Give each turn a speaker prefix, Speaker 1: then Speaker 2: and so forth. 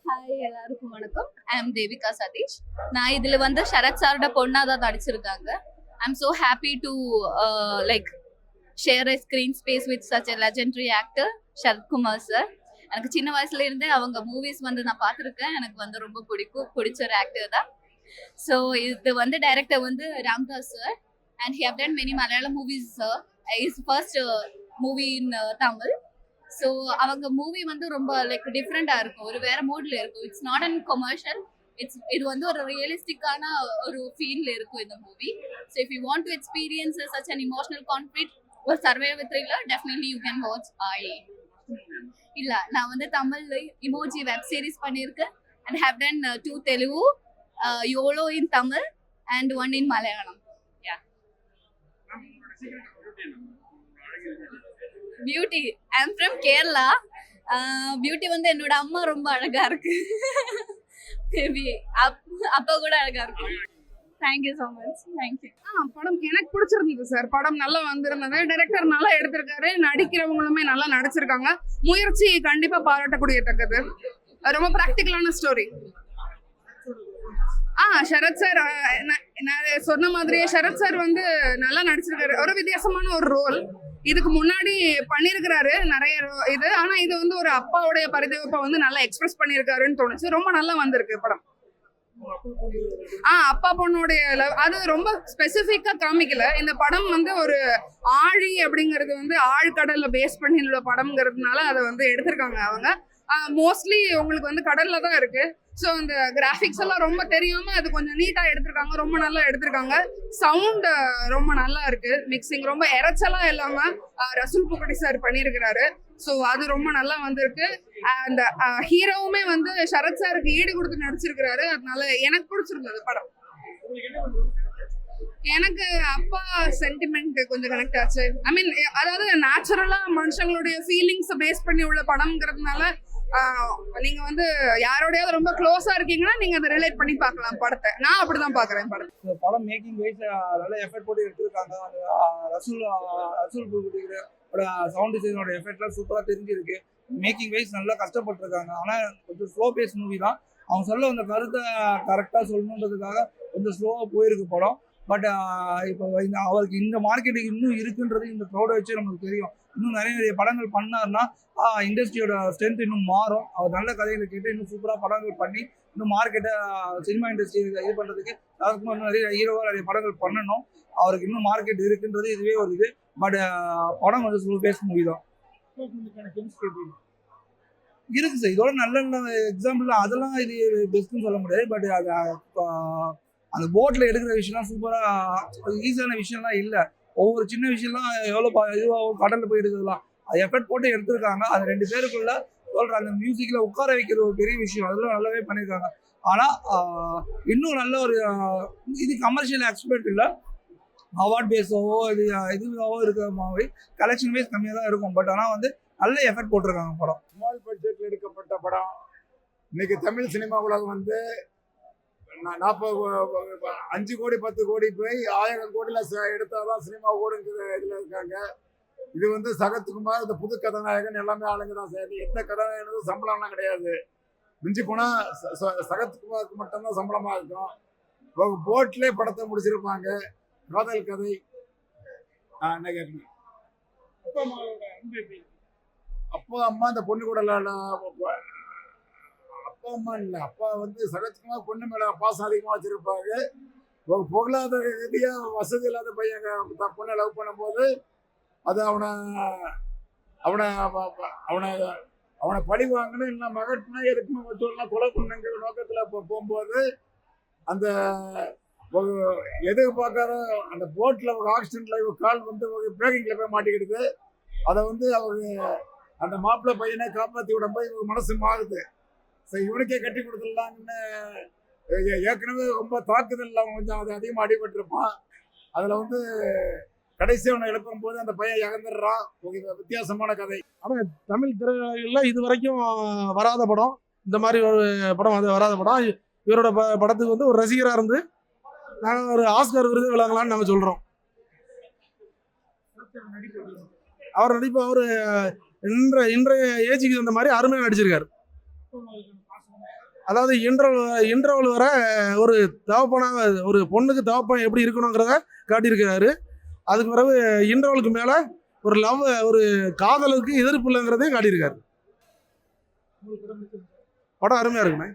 Speaker 1: Hi எல்லாருக்கும் வணக்கம். I am Devika Satheesh. நான் இதுல வந்து சரத் சாரோட பொண்ணா தான் நடிச்சிருக்காங்க. I am so happy to like share a screen space with such a legendary actor Sarath Kumar sir. எனக்கு சின்ன வயசுல இருந்தே அவங்க மூவிஸ் வந்து நான் பார்த்துருக்கேன். எனக்கு வந்து ரொம்ப பிடிச்ச ஒரு ஆக்டர் தான். ஸோ இது வந்து டைரக்டர் வந்து Ramdas sir and he have done many Malayalam movies. His first movie in Tamil. So அவங்க மூவி வந்து ரொம்ப லைக் டிஃப்ரெண்டா இருக்கும், ஒரு வேற மூட்ல இருக்கும். இட்ஸ் நாட் அன் கமர்ஷியல், இது வந்து ஒரு ரியலிஸ்டிக்கான ஒரு ஃபீல்ல இருக்கும் இந்த movie. So if you want to experience such an emotional conflict ஒரு survival thriller, definitely you can watch ஆயி. இல்ல, நான் வந்து தமிழ்ல இமோஜி வெப் சீரிஸ் பண்ணியிருக்கேன் and have done 2 Telugu, YOLO in Tamil and 1 in Malayalam. Yeah, beauty, I am from Kerala. Beauty வந்து என்னோட அம்மா ரொம்ப அழகா இருக்கு. மேபி அப்பா கூட அழகா இருக்கும். Thank you so much. தேங்க்யூ.
Speaker 2: படம் எனக்கு பிடிச்சிருந்தது சார். படம் நல்லா வந்திருந்தது. டைரக்டர் நல்லா எடுத்திருக்காரு. நடிக்கிறவங்களுமே நல்லா நடிச்சிருக்காங்க. முயற்சி கண்டிப்பா பாராட்டக்கூடியத்தக்கது. ரொம்ப ப்ராக்டிக்கலான ஸ்டோரி. சரத் சார், நான் சொன்ன மாதிரியே சரத் சார் வந்து நல்லா நடிச்சிருக்காரு. ஒரு வித்தியாசமான ஒரு ரோல் இதுக்கு முன்னாடி பண்ணியிருக்கிறாரு நிறைய இது. ஆனா இது வந்து ஒரு அப்பாவுடைய பரிதவிப்பை வந்து நல்லா எக்ஸ்பிரஸ் பண்ணியிருக்காருன்னு தோணுச்சு. ரொம்ப நல்லா வந்திருக்கு படம். அப்பா பொண்ணுடைய அது ரொம்ப ஸ்பெசிஃபிக்கா காமிக்கல. இந்த படம் வந்து ஒரு ஆழி அப்படிங்கிறது வந்து ஆழ்கடல்ல பேஸ் பண்ணி உள்ள படம்ங்கிறதுனால அதை வந்து எடுத்திருக்காங்க அவங்க. மோஸ்ட்லி உங்களுக்கு வந்து கடல்ல தான் இருக்கு. ஸோ அந்த கிராஃபிக்ஸ் எல்லாம் ரொம்ப தெரியாம அது கொஞ்சம் நீட்டா எடுத்திருக்காங்க. ரொம்ப நல்லா எடுத்திருக்காங்க. சவுண்ட் ரொம்ப நல்லா இருக்கு. மிக்சிங் ரொம்ப இறைச்சலா இல்லாம ரசூல் புக்கடி சார் பண்ணியிருக்கிறாரு. ஸோ அது ரொம்ப நல்லா வந்திருக்கு. அந்த ஹீரோவுமே வந்து சரத் சாருக்கு ஈடு கொடுத்து நடிச்சிருக்கிறாரு. அதனால எனக்கு பிடிச்சிருந்தது படம். எனக்கு அப்பா சென்டிமெண்ட் கொஞ்சம் கனெக்ட் ஆச்சு. ஐ மீன், அதாவது நேச்சுரலா மனுஷங்களுடைய ஃபீலிங்ஸை பேஸ் பண்ணி உள்ள படம்ங்கிறதுனால நீங்க வந்து யாரோடையாவது ரொம்ப க்ளோஸா இருக்கீங்கன்னா நீங்க அதை ரிலேட் பண்ணி பார்க்கலாம் படத்தை. நான் அப்படிதான் பாக்குறேன் படத்தை.
Speaker 3: படம் மேக்கிங் வைஸ் நல்ல எஃபர்ட் போட்டு எடுத்திருக்காங்க. ரசூல் சவுண்ட் டிசைனோட எஃபெக்ட்லாம் சூப்பராக தெரிஞ்சிருக்கு. மேக்கிங் வைஸ் நல்லா கஷ்டப்பட்டிருக்காங்க. ஆனால் கொஞ்சம் ஸ்லோ பேஸ் மூவி தான். அவங்க சொல்ல அந்த கருத்தை கரெக்டாக சொல்லணுன்றதுக்காக கொஞ்சம் ஸ்லோவாக போயிருக்கு படம். பட் இப்போ அவருக்கு இந்த மார்க்கெட்டுக்கு இன்னும் இருக்குன்றது இந்த க்ரௌடை வச்சு நமக்கு தெரியும். இன்னும் நிறைய படங்கள் பண்ணாருன்னா இண்டஸ்ட்ரியோட ஸ்ட்ரென்த் இன்னும் மாறும். அவர் நல்ல கதைகளை கேட்டு இன்னும் சூப்பராக படங்கள் பண்ணி இன்னும் மார்க்கெட்டை சினிமா இண்டஸ்ட்ரி இது பண்ணுறதுக்கு அதுக்கு நிறைய ஹீரோவாக நிறைய படங்கள் பண்ணணும். அவருக்கு இன்னும் மார்க்கெட் இருக்குன்றது இதுவே ஒரு இது. பட் படம் வந்து ஸ்லோ பேஸ் மூவி தான் இருக்கு சார். இதோட நல்ல நல்ல எக்ஸாம்பிள் அதெல்லாம் இது பெஸ்ட்னு சொல்ல முடியாது. பட் அது அந்த போட்டில் எடுக்கிற விஷயம்லாம் சூப்பராக ஈஸியான விஷயம்லாம் இல்லை. ஒவ்வொரு சின்ன விஷயம்லாம் எவ்வளோ இதுவாகும் கடலில் போய் எடுக்கிறதுலாம் அது எஃபர்ட் போட்டு எடுத்திருக்காங்க. அது 2 பேருக்குள்ள சொல்கிற அந்த மியூசிக்கில் உட்கார வைக்கிற ஒரு பெரிய விஷயம். அதெல்லாம் நல்லாவே பண்ணியிருக்காங்க. ஆனால் இன்னும் நல்ல ஒரு இது கமர்ஷியல் எக்ஸ்பெக்ட் இல்லை. அவார்ட் பேஸாவோ இதுவாவோ இருக்கிற மாதிரி கலெக்ஷன் வைஸ் கம்மியாக தான் இருக்கும். பட் ஆனால் வந்து நல்ல எஃபர்ட் போட்டிருக்காங்க படம்.
Speaker 4: ஸ்மால் பட்ஜெட்டில் எடுக்கப்பட்ட படம். இன்னைக்கு தமிழ் சினிமா உலகம் வந்து 5 கோடி 10 கோடி போய் 1000 கோடியில் எடுத்தாதான் சினிமா ஓடுங்கிற இதில் இருக்காங்க. இது வந்து சரத்குமார் இந்த புது கதாநாயகன் எல்லாமே ஆளுங்க தான் செய்யுது. எந்த கதாநாயகனும் சம்பளம்லாம் கிடையாது. மிஞ்சி போனால் சரத்குமாருக்கு மட்டும்தான் சம்பளமாக இருக்கும். போட்லேயே படத்தை முடிச்சிருப்பாங்க. காதல் கதை. என்ன கேட்கணும், அப்பா அம்மா இந்த பொண்ணு கூட அப்பா அம்மா இல்லை. அப்பா வந்து சரத்குமார் பொண்ணு மேலே பாசம் அதிகமாக வச்சிருப்பாங்க. பொருளாதார ரீதியாக வசதி இல்லாத பையன் பொண்ணை லவ் பண்ணும்போது அது அவனை அவனை அவனை அவனை பழி வாங்கணும், இல்லை மகட்னா எதுக்குமே வச்சோம்லாம் கொலை பண்ணுங்கிற நோக்கத்தில் போகும்போது அந்த எதிர்பார்க்காத அந்த போட்டில் ஒரு ஆக்சிடென்ட்ல கால் வந்து பிரேக்கிங்கில் போய் மாட்டிக்கிடுது. அதை வந்து அவர் அந்த மாப்பிள்ளை பையனை காப்பாற்றி விட போய் இவங்க மனசு மாறுது. சரி, இவனுக்கே கட்டி கொடுத்துடலான்னு ஏற்கனவே ரொம்ப தாக்குதல் அவன் கொஞ்சம் அது அதிகமாக அடிபட்டிருப்பான். அதில் வந்து கடைசி அவனை எழுப்பும் போது அந்த பையன் இறந்துடுறான். வித்தியாசமான கதை.
Speaker 5: ஆனால் தமிழ் திரையுலகில் இது வரைக்கும் வராத படம். இந்த மாதிரி ஒரு படம் அது வராத படம். இவரோட படத்துக்கு வந்து ஒரு ரசிகராக இருந்து நாங்கள் ஒரு ஆஸ்கர் விருது விளங்கலான்னு நாங்கள் சொல்கிறோம். அவர் நடிப்பு அவர் இன்றைய ஏஜுக்கு அந்த மாதிரி அருமையாக நடிச்சிருக்காரு. அதாவது இன்டர்வல் வர ஒரு தகப்பனாக ஒரு பொண்ணுக்கு தகப்பன் எப்படி இருக்கணுங்கிறத காட்டியிருக்கிறாரு. அதுக்கு பிறகு இன்டர்வலுக்கு மேலே ஒரு லவ் ஒரு காதலுக்கு எதிர்ப்பு இல்லைங்கிறதையும் காட்டியிருக்காரு. படம் அருமையாக இருக்குண்ணே.